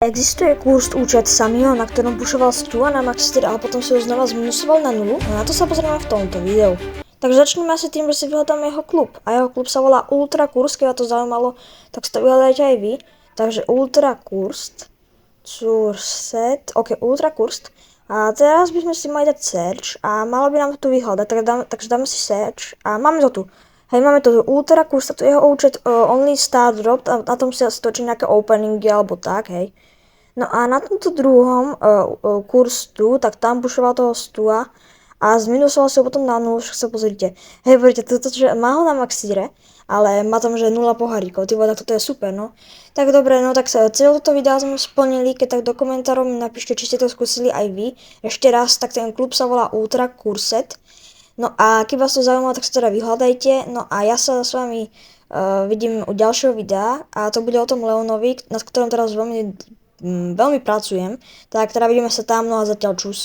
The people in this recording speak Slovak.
Existuje kurz účet Samiho, na ktorom pušoval Stu na Max 4, ale potom si ho znova zminusoval na 0. No na to sa pozrieme v tomto videu. Takže začneme asi tým, že si vyhľadáme jeho klub. A jeho klub sa volá Ultra Kurz, keď vás to zaujímalo, tak si to vyhľadajte aj vy. Takže Ultra Kurz, ok, Ultra Kurz. A teraz by sme si mali dať search a malo by nám to tu vyhľadať, takže dáme si search a máme to tu. Hej, máme to Ultra Kurz, to je jeho účet Only Star Drop, a na tom si asi točí nejaké openingy alebo tak, hej. No a na tomto druhom kurz tu, tak tam pušoval toho Stua a zminusoval si ho potom na 0, však sa pozrite. Hej, poďte, že má ho na maxíre, ale má tam, že 0 poháríkov, ty vole, tak toto je super, no. Tak dobre, no tak celé toto video sme splnili, keď tak do komentárov mi napíšte, či ste to skúsili aj vy. Ešte raz, tak ten klub sa volá Ultra Kurset. No a keď vás to zaujímalo, tak sa teda vyhľadajte, no a ja sa s vami vidím u ďalšieho videa a to bude o tom Leonovi, nad ktorom teraz veľmi pracujem, tak teda vidíme sa tam, no a zatiaľ čus.